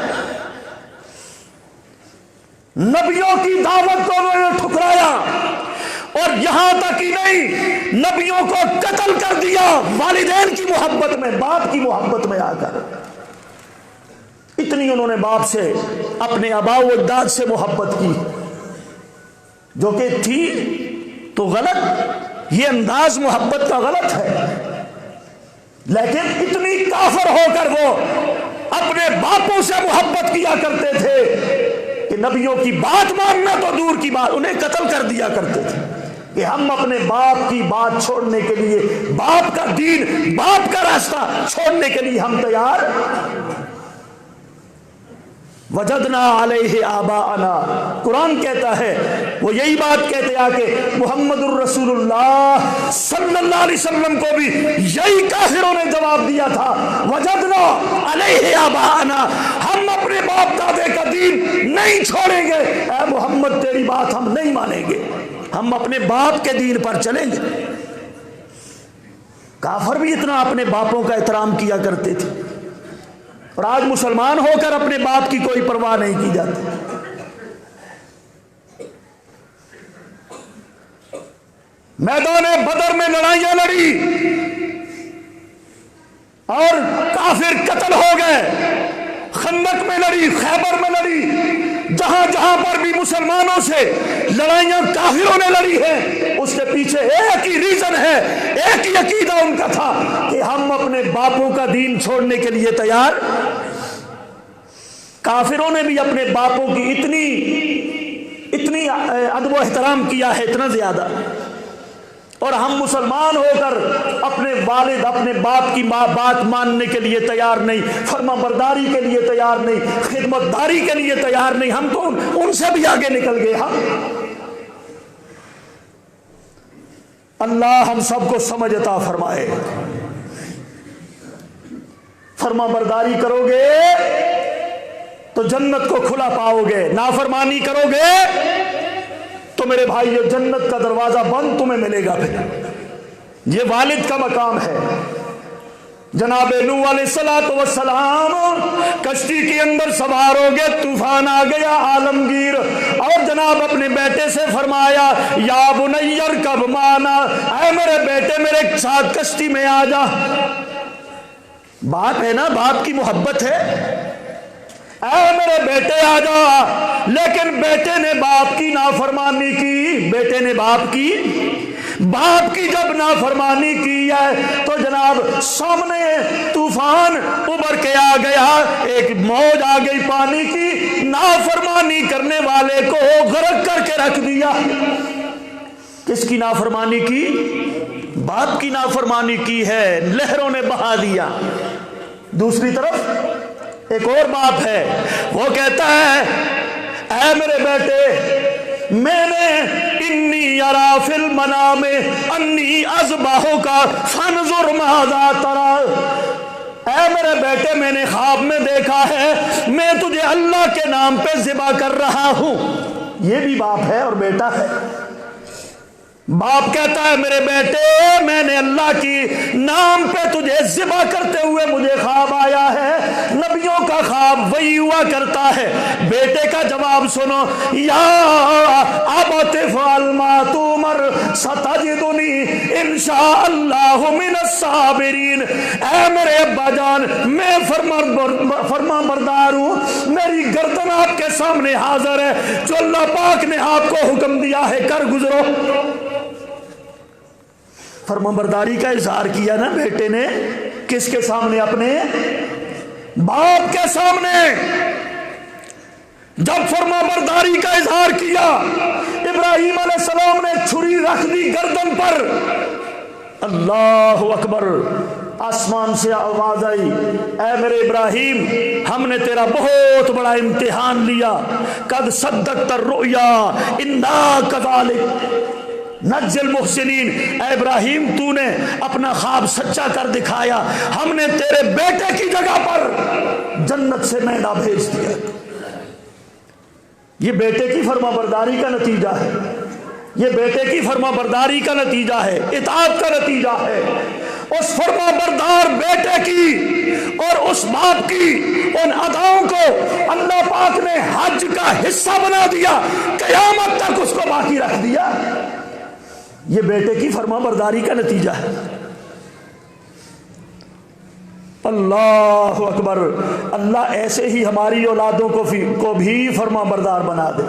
نبیوں کی دعوت کو انہوں نے ٹھکرایا، اور یہاں تک ہی نہیں، نبیوں کو قتل کر دیا والدین کی محبت میں، باپ کی محبت میں آ کر۔ اتنی انہوں نے باپ سے، اپنے آباء و اجداد سے محبت کی، جو کہ تھی تو غلط، یہ انداز محبت کا غلط ہے۔ لیکن اتنی کافر ہو کر وہ اپنے باپوں سے محبت کیا کرتے تھے کہ نبیوں کی بات ماننا تو دور کی بات، انہیں قتل کر دیا کرتے تھے کہ ہم اپنے باپ کی بات چھوڑنے کے لیے، باپ کا دین، باپ کا راستہ چھوڑنے کے لیے ہم تیار۔ وجدنا علیہ آباءنا، قرآن کہتا ہے، وہ یہی بات کہتے ہیں کہ محمد الرسول اللہ صلی اللہ علیہ وسلم کو بھی یہی کافروں نے جواب دیا تھا، وجدنا علیہ آباءنا، ہم اپنے باپ دادے کا دین نہیں چھوڑیں گے، اے محمد تیری بات ہم نہیں مانیں گے، ہم اپنے باپ کے دین پر چلیں گے۔ کافر بھی اتنا اپنے باپوں کا احترام کیا کرتے تھے، اور آج مسلمان ہو کر اپنے باپ کی کوئی پرواہ نہیں کی جاتی۔ میدان بدر میں لڑائیاں لڑی اور کافر قتل ہو گئے، خندق میں لڑی، خیبر میں لڑی، جہاں جہاں پر بھی مسلمانوں سے لڑائیاں کافروں نے لڑی ہیں، اس کے پیچھے ایک ہی ریزن ہے، ایک ہی عقیدہ ان کا تھا کہ ہم اپنے باپوں کا دین چھوڑنے کے لیے تیار۔ کافروں نے بھی اپنے باپوں کی اتنی ادب و احترام کیا ہے، اتنا زیادہ، اور ہم مسلمان ہو کر اپنے والد، اپنے باپ کی بات ماننے کے لیے تیار نہیں، فرما برداری کے لیے تیار نہیں، خدمت داری کے لیے تیار نہیں، ہم تو ان سے بھی آگے نکل گئے۔ اللہ ہم سب کو سمجھ عطا فرمائے۔ فرما برداری کرو گے تو جنت کو کھلا پاؤ گے، نافرمانی کرو گے تو میرے بھائی یہ جنت کا دروازہ بند تمہیں ملے گا۔ پھر یہ والد کا مقام ہے۔ جناب نوح علیہ السلام کشتی کے اندر سوار ہو گئے، طوفان آ گیا عالمگیر، اور جناب اپنے بیٹے سے فرمایا یا بنی ارکب معنا، اے میرے بیٹے میرے ساتھ کشتی میں آ جا۔ باپ ہے نا، باپ کی محبت ہے، اے میرے بیٹے آ جا، لیکن بیٹے نے باپ کی نافرمانی کی، بیٹے نے باپ کی جب نافرمانی کی ہے تو جناب سامنے طوفان ابھر کے آ گیا، ایک موج آ گئی پانی کی، نافرمانی کرنے والے کو غرق کر کے رکھ دیا۔ کس کی نافرمانی کی؟ باپ کی نافرمانی کی ہے، لہروں نے بہا دیا۔ دوسری طرف ایک اور باپ ہے، وہ کہتا ہے اے میرے بیٹے میں نے انی ارا فی المنام انی اذبحک فانظر ماذا تری، اے میرے بیٹے میں نے خواب میں دیکھا ہے میں تجھے اللہ کے نام پہ ذبح کر رہا ہوں۔ یہ بھی باپ ہے اور بیٹا ہے۔ باپ کہتا ہے میرے بیٹے میں نے اللہ کی نام پہ تجھے ذبح کرتے ہوئے مجھے خواب آیا ہے۔ نبیوں کا خواب وہی ہوا کرتا ہے۔ بیٹے کا جواب سنو، یا ابت افعل ما تؤمر ستجدنی انشاء اللہ من الصابرین، اے میرے ابا جان میں فرما بردار ہوں، میری گردن آپ کے سامنے حاضر ہے، جو اللہ پاک نے آپ کو حکم دیا ہے کر گزرو۔ فرما برداری کا اظہار کیا نا بیٹے نے، کس کے سامنے؟ اپنے باپ کے سامنے۔ جب فرما برداری کا اظہار کیا، ابراہیم علیہ السلام نے چھری رکھ دی گردن پر۔ اللہ اکبر، آسمان سے آواز آئی، اے میرے ابراہیم ہم نے تیرا بہت بڑا امتحان لیا، قد صدقت الرؤیا انا کذالک نجزی المحسنین، اے ابراہیم تو نے اپنا خواب سچا کر دکھایا، ہم نے تیرے بیٹے کی جگہ پر جنت سے مینڈا بھیج دیا۔ یہ بیٹے کی فرما برداری کا نتیجہ ہے، یہ بیٹے کی فرما برداری کا نتیجہ ہے، اطاعت کا نتیجہ ہے۔ اس فرما بردار بیٹے کی اور اس باپ کی ان اداؤں کو اللہ پاک نے حج کا حصہ بنا دیا، قیامت تک اس کو باقی رکھ دیا۔ یہ بیٹے کی فرما برداری کا نتیجہ ہے۔ اللہ اکبر، اللہ ایسے ہی ہماری اولادوں کو بھی فرما بردار بنا دے۔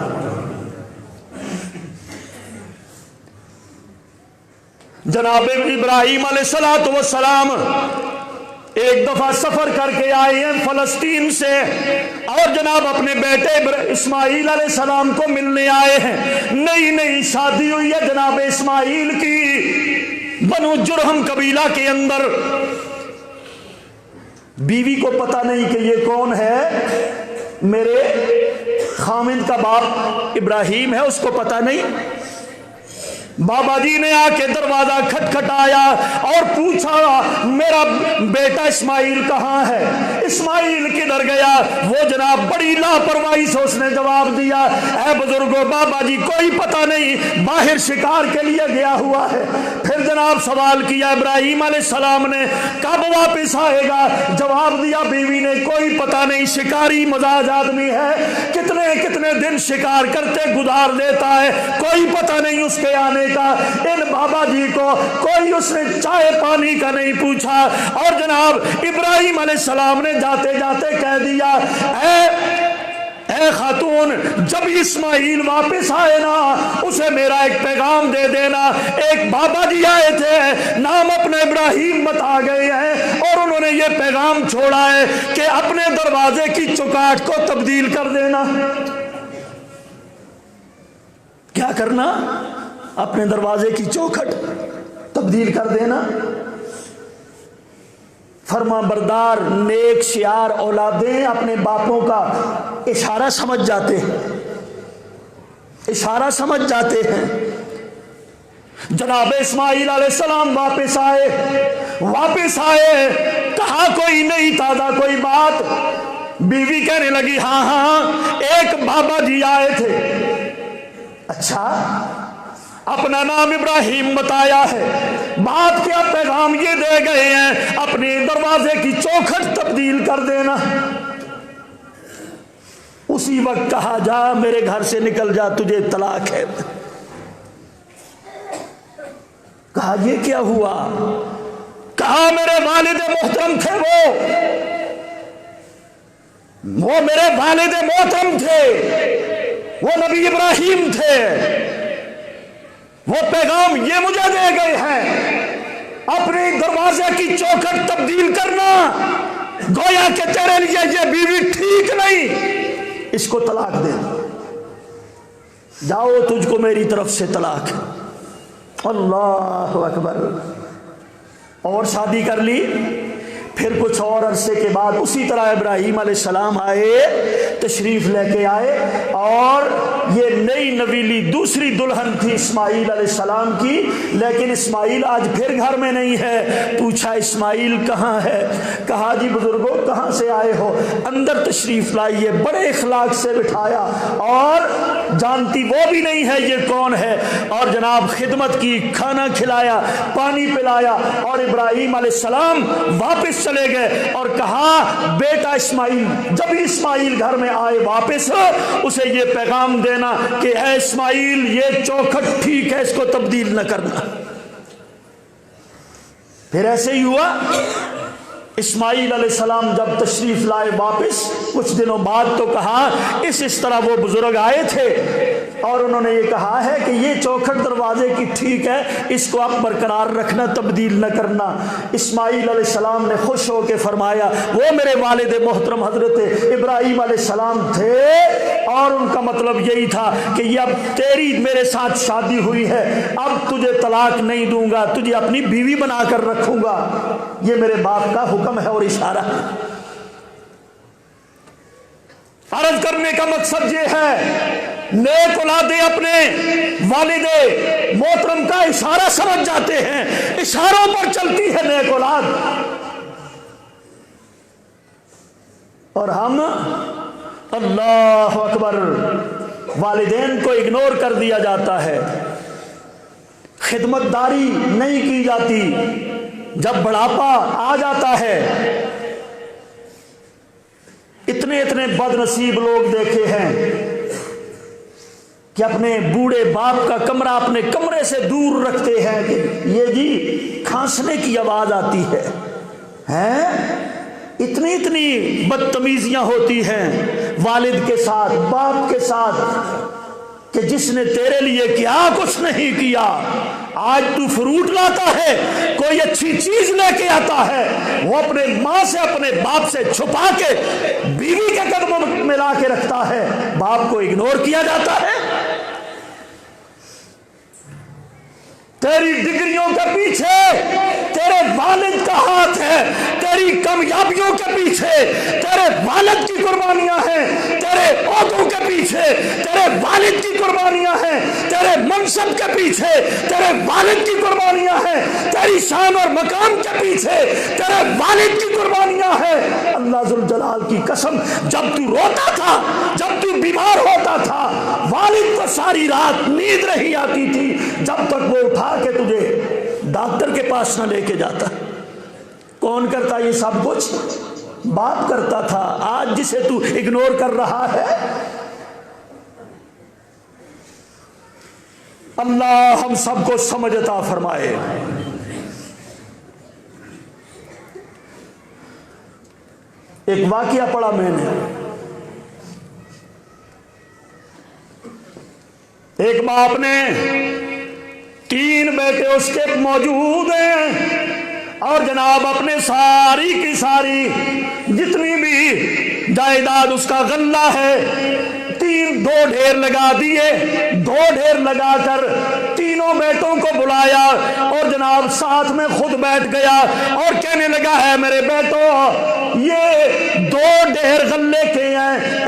جناب ابراہیم علیہ السلام ایک دفعہ سفر کر کے آئے ہیں فلسطین سے اور جناب اپنے بیٹے اسماعیل علیہ السلام کو ملنے آئے ہیں. نئی نئی شادی ہوئی ہے جناب اسماعیل کی بنو جرہم قبیلہ کے اندر. بیوی کو پتہ نہیں کہ یہ کون ہے، میرے خامند کا باپ ابراہیم ہے، اس کو پتہ نہیں. بابا جی نے آ کے دروازہ کھٹکھٹایا اور پوچھا میرا بیٹا اسماعیل کہاں ہے، اسماعیل کدھر گیا؟ وہ جناب بڑی لاپرواہی سے اس نے جواب دیا، اے بزرگوں بابا جی کوئی پتہ نہیں، باہر شکار کے لیے گیا ہوا ہے. پھر جناب سوال کیا ابراہیم علیہ السلام نے کب واپس آئے گا؟ جواب دیا بیوی نے کوئی پتہ نہیں، شکاری مزاج آدمی ہے، کتنے کتنے دن شکار کرتے گزار دیتا ہے، کوئی پتہ نہیں اس کے آنے کا. ان بابا جی کو کوئی اس نے چائے پانی کا نہیں پوچھا. اور جناب ابراہیم علیہ السلام نے جاتے جاتے کہہ دیا، اے خاتون جب اسماعیل واپس آئے نا اسے میرا ایک پیغام دے دینا. ایک بابا جی آئے تھے، نام اپنا ابراہیم بتا گئے ہیں اور انہوں نے یہ پیغام چھوڑا ہے کہ اپنے دروازے کی چوکاٹ کو تبدیل کر دینا. کیا کرنا؟ اپنے دروازے کی چوکھٹ تبدیل کر دینا. فرما بردار نیک شیار اولادیں اپنے باپوں کا اشارہ سمجھ جاتے ہیں، اشارہ سمجھ جاتے ہیں. جناب اسماعیل علیہ السلام واپس آئے، کہا کوئی نہیں تازہ کوئی بات. بیوی کہنے لگی ہاں ایک بابا جی آئے تھے. اچھا، اپنا نام ابراہیم بتایا ہے، بات کیا پیغام یہ دے گئے ہیں اپنے دروازے کی چوکھٹ تبدیل کر دینا. اسی وقت کہا جا میرے گھر سے نکل جا، تجھے طلاق ہے. کہا یہ کیا ہوا؟ کہا میرے والد محترم تھے، وہ میرے والد محترم تھے، وہ نبی ابراہیم تھے، وہ پیغام یہ مجھے دے گئے ہیں اپنے دروازے کی چوکھٹ تبدیل کرنا. گویا کہ تیرے لیے یہ بیوی ٹھیک نہیں، اس کو طلاق دے، جاؤ تجھ کو میری طرف سے طلاق. اللہ اکبر. اور شادی کر لی. پھر کچھ اور عرصے کے بعد اسی طرح ابراہیم علیہ السلام آئے، تشریف لے کے آئے، اور یہ نئی نویلی دوسری دلہن تھی اسماعیل علیہ السلام کی. لیکن اسماعیل آج پھر گھر میں نہیں ہے. پوچھا اسماعیل کہاں ہے؟ کہا جی بزرگوں کہاں سے آئے ہو؟ اندر تشریف لائیے. بڑے اخلاق سے بٹھایا اور جانتی وہ بھی نہیں ہے یہ کون ہے، اور جناب خدمت کی، کھانا کھلایا، پانی پلایا، اور ابراہیم علیہ السلام واپس چلے گئے اور کہا بیٹا اسماعیل جب اسماعیل گھر میں آئے واپس، اسے یہ پیغام دینا کہ اے اسماعیل یہ چوکھٹ ٹھیک ہے، اس کو تبدیل نہ کرنا. پھر ایسے ہی ہوا. اسماعیل علیہ السلام جب تشریف لائے واپس کچھ دنوں بعد تو کہا اس طرح وہ بزرگ آئے تھے اور انہوں نے یہ کہا ہے کہ یہ چوکھٹ دروازے کی ٹھیک ہے، اس کو آپ برقرار رکھنا، تبدیل نہ کرنا. اسماعیل علیہ السلام نے خوش ہو کے فرمایا وہ میرے والد محترم حضرت ابراہیم علیہ السلام تھے، اور ان کا مطلب یہی تھا کہ یہ اب تیری میرے ساتھ شادی ہوئی ہے، اب تجھے طلاق نہیں دوں گا، تجھے اپنی بیوی بنا کر رکھوں گا. یہ میرے باپ کا حکم ہے اور اشارہ ہے. عرض کرنے کا مقصد یہ ہے نیک اولادیں اپنے والد محترم کا اشارہ سمجھ جاتے ہیں، اشاروں پر چلتی ہے نیک اولاد. اور ہم اللہ اکبر والدین کو اگنور کر دیا جاتا ہے، خدمت داری نہیں کی جاتی. جب بڑھاپا آ جاتا ہے، اتنے بد نصیب لوگ دیکھے ہیں کہ اپنے بوڑھے باپ کا کمرہ اپنے کمرے سے دور رکھتے ہیں کہ یہ جی کھانسنے کی آواز آتی ہے. اتنی بدتمیزیاں ہوتی ہیں والد کے ساتھ، باپ کے ساتھ، کہ جس نے تیرے لیے کیا کچھ نہیں کیا، آج تو فروٹ لاتا ہے، کوئی اچھی چیز لے کے آتا ہے، وہ اپنے ماں سے اپنے باپ سے چھپا کے بیوی کے قدموں میں لا کے رکھتا ہے، باپ کو اگنور کیا جاتا ہے۔ تیری ڈگریوں کے پیچھے تیرے والد کا ہاتھ ہے، تیری کامیابیوں کے پیچھے تیرے والد کی قربانیاں ہیں، تیرے عہدوں کے پیچھے تیرے والد کی قربانیاں ہیں، تیرے منصب کے پیچھے تیرے والد کی قربانیاں ہیں، تیری شان اور مقام کے پیچھے تیرے والد کی قربانیاں ہیں۔ اللہ ذوالجلال کی قسم، جب تو روتا تھا، جب تو بیمار ہوتا تھا، والد کو ساری رات نیند نہیں آتی تھی جب تک وہ اٹھا کہ تجھے ڈاکٹر کے پاس نہ لے کے جاتا۔ کون کرتا یہ سب کچھ؟ باپ کرتا تھا۔ آج جسے تو اگنور کر رہا ہے، اللہ ہم سب کو سمجھ عطا فرمائے۔ ایک واقعہ پڑھا میں نے، ایک باپ نے 3 بیٹے اس کے موجود ہیں، اور جناب اپنے ساری کی ساری جتنی بھی جائیداد اس کا غلہ ہے 2 ڈھیر لگا دیے، 2 ڈھیر لگا کر تینوں بیٹوں کو بلایا اور جناب ساتھ میں خود بیٹھ گیا اور کہنے لگا ہے میرے بیٹو، یہ 2 ڈھیر غلے کے ہیں،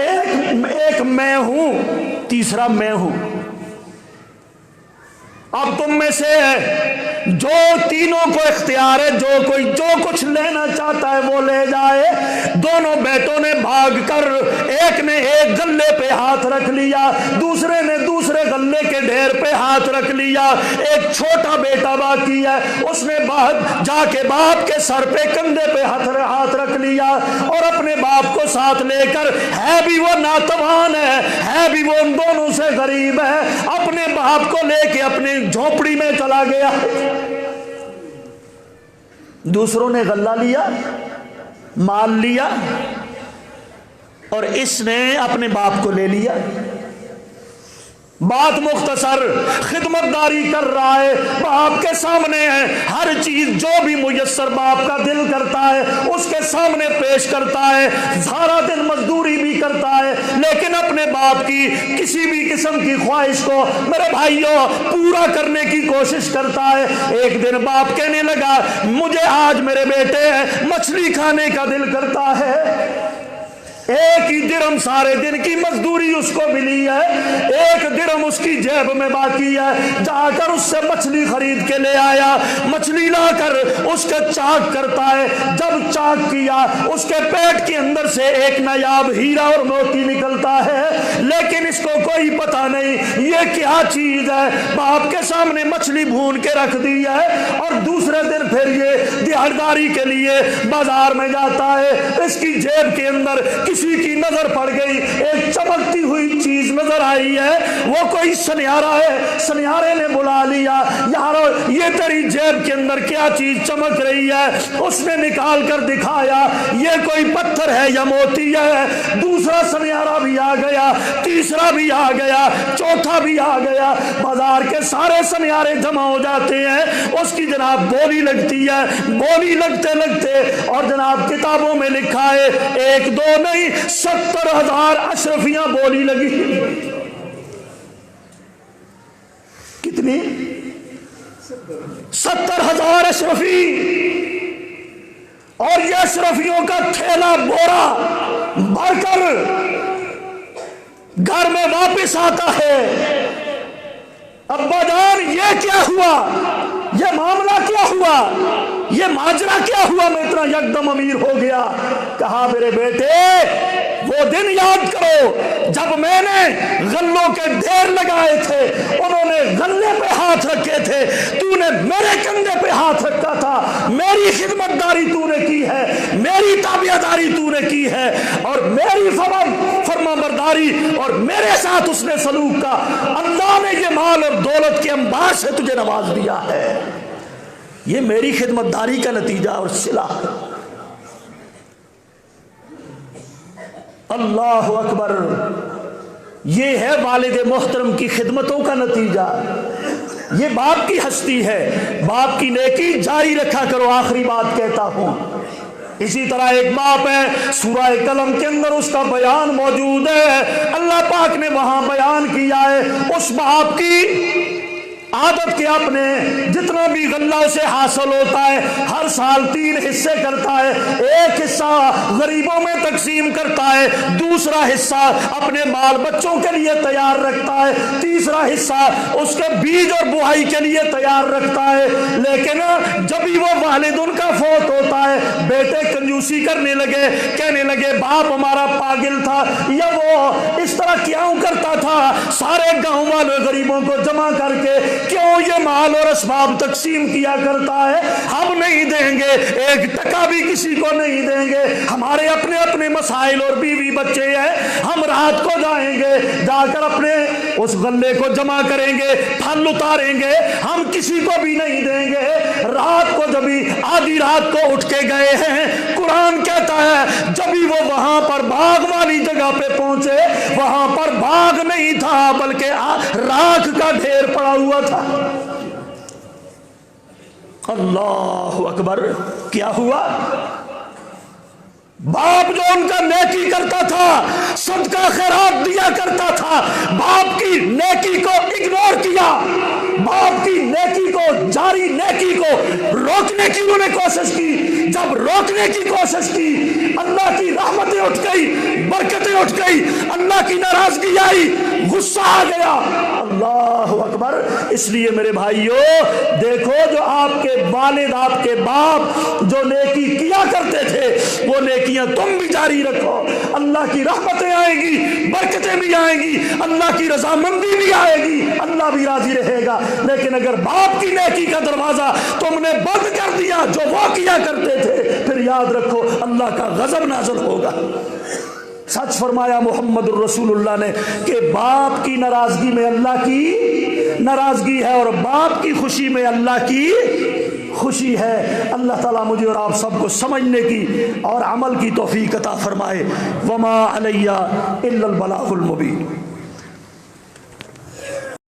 ایک میں ہوں، تیسرا میں ہوں۔ اب تم میں سے جو تینوں کو اختیار ہے، جو کوئی جو کچھ لینا چاہتا ہے وہ لے جائے۔ دونوں بیٹوں نے بھاگ کر، ایک نے ایک غلے پہ ہاتھ رکھ لیا، دوسرے نے دوسرے غلے کے ڈھیر پہ ہاتھ رکھ لیا۔ ایک چھوٹا بیٹا باقی ہے، اس نے باہر جا کے باپ کے سر پہ کندھے پہ ہاتھ رکھ لیا اور اپنے باپ کو ساتھ لے کر، ہے بھی وہ ناتوان ہے بھی وہ ان دونوں سے غریب ہے، اپنے باپ کو لے کے اپنے جھونپڑی میں چلا گیا۔ دوسروں نے غلہ لیا، مال لیا، اور اس نے اپنے باپ کو لے لیا۔ بات مختصر، خدمت داری کر رہا ہے، باپ کے سامنے ہے، ہر چیز جو بھی میسر باپ کا دل کرتا ہے اس کے سامنے پیش کرتا ہے، سارا دن مزدوری بھی کرتا ہے، لیکن اپنے باپ کی کسی بھی قسم کی خواہش کو میرے بھائیوں پورا کرنے کی کوشش کرتا ہے۔ ایک دن باپ کہنے لگا مجھے آج میرے بیٹے مچھلی کھانے کا دل کرتا ہے۔ 1 درہم سارے دن کی مزدوری اس کو ملی ہے، 1 درہم اس کی جیب میں باقی ہے، جا کر اس سے مچھلی خرید کے لے آیا، مچھلی لا کر اس کا چاک کرتا ہے۔ جب چاک کیا اس کے پیٹ کے اندر سے ایک نایاب ہیرا اور موتی نکلتا ہے، لیکن اس کو کوئی پتہ نہیں یہ کیا چیز ہے۔ باپ کے سامنے مچھلی بھون کے رکھ دی ہے، اور دوسرے دن پھر یہ دیہڑداری کے لیے بازار میں جاتا ہے۔ اس کی جیب کے اندر کسی کی نظر پڑ گئی، ایک چمکتی ہوئی چیز نظر آئی ہے، وہ کوئی سنیارا ہے، سنیارے نے بلا لیا، یارو یہ تیری جیب کے اندر کیا چیز چمک رہی ہے؟ اس نے نکال کر دکھایا، یہ کوئی پتھر ہے یا موتی ہے۔ دوسرا سنیارا بھی آ گیا، تیسرا بھی آ گیا، چوتھا بھی آ گیا، بازار کے سارے سنیارے جمع ہو جاتے ہیں، اس کی جناب بولی لگتی ہے، بولی لگتے لگتے، اور جناب کتابوں میں لکھا ہے 1 2 نہیں 70,000 اشرفیاں بولی لگی۔ کتنی؟ 70,000 اشرفی، اور یہ اشرفیوں کا تھیلا بورا بھر کر گھر میں واپس آتا ہے۔ ابا جان یہ کیا ہوا؟ یہ معاملہ کیا ہوا؟ یہ ماجرا کیا ہوا؟ میں اتنا یکدم امیر ہو گیا۔ کہا میرے بیٹے وہ دن یاد کرو جب میں نے غلوں کے ڈھیر لگائے تھے، انہوں نے غلے پہ ہاتھ رکھے تھے، تو نے میرے کندھے پہ ہاتھ رکھا تھا، میری خدمت داری تو نے کی ہے، میری تابعداری تو نے کی ہے، اور میری فرما برداری اور میرے ساتھ اس نے سلوک کا، اللہ نے یہ مال اور دولت کے انبار سے تجھے نواز دیا ہے، یہ میری خدمت داری کا نتیجہ اور صلہ۔ اللہ اکبر، یہ ہے والد محترم کی خدمتوں کا نتیجہ۔ یہ باپ کی ہستی ہے، باپ کی نیکی جاری رکھا کرو۔ آخری بات کہتا ہوں، اسی طرح ایک باپ ہے، سورہ قلم کے اندر اس کا بیان موجود ہے، اللہ پاک نے وہاں بیان کیا ہے اس باپ کی عادت کے اپنے جتنا بھی غلہ اسے حاصل ہوتا ہے ہر سال 3 حصے کرتا ہے، ایک حصہ غریبوں میں تقسیم کرتا ہے، دوسرا حصہ اپنے بال بچوں کے لیے تیار رکھتا ہے، تیسرا حصہ اس کے بیج اور بہائی کے لیے تیار رکھتا ہے۔ لیکن جب ہی وہ والد ان کا فوت ہوتا ہے، بیٹے کنجوسی کرنے لگے، کہنے لگے باپ ہمارا پاگل تھا، یا وہ اس طرح کیوں کرتا تھا، سارے گاؤں والے غریبوں کو جمع کر کے کیوں یہ مال اور اسباب تقسیم کیا کرتا ہے، ہم نہیں دیں گے، 1 ٹکا بھی کسی کو نہیں دیں گے، ہمارے اپنے اپنے مسائل اور بیوی بچے ہیں، ہم رات کو جائیں گے، جا کر اپنے اس غلے کو جمع کریں گے، پھل اتاریں گے، ہم کسی کو بھی نہیں دیں گے۔ رات کو جب ہی آدھی رات کو اٹھ کے گئے ہیں، قرآن کہتا ہے جب ہی وہ وہاں پر باغ والی جگہ پہ پہنچے، وہاں پر باغ نہیں تھا بلکہ راکھ کا ڈھیر پڑا ہوا تھا۔ اللہ اکبر! کیا ہوا؟ باپ جو ان کا نیکی کرتا تھا، صدقہ خیرات دیا کرتا تھا، باپ کی نیکی کو اگنور کیا، باپ کی نیکی کو، جاری نیکی کو روکنے کی انہوں نے کوشش کی۔ جب روکنے کی کوشش کی، اللہ کی رحمتیں اٹھ گئی، برکتیں اٹھ گئی، اللہ کی ناراضگی آئی، غصہ آ گیا۔ اللہ اکبر! اس لیے میرے بھائیوں دیکھو، جو آپ کے والد، آپ کے باپ جو نیکی کیا کرتے تھے، وہ نیکیاں تم بھی جاری رکھو، اللہ کی رحمتیں آئیں گی، برکتیں بھی آئیں گی، اللہ کی رضامندی بھی آئے گی، اللہ بھی راضی رہے گا۔ لیکن اگر باپ کی نیکی کا دروازہ تم نے بند کر دیا جو وہ کیا کرتے تھے، پھر یاد رکھو اللہ کا غضب نازل ہوگا۔ سچ فرمایا محمد الرسول اللہ نے کہ باپ کی ناراضگی میں اللہ کی ناراضگی ہے، اور باپ کی خوشی میں اللہ کی خوشی ہے۔ اللہ تعالیٰ مجھے اور آپ سب کو سمجھنے کی اور عمل کی توفیق عطا فرمائے۔ وما علیہ الا البلاغ المبین۔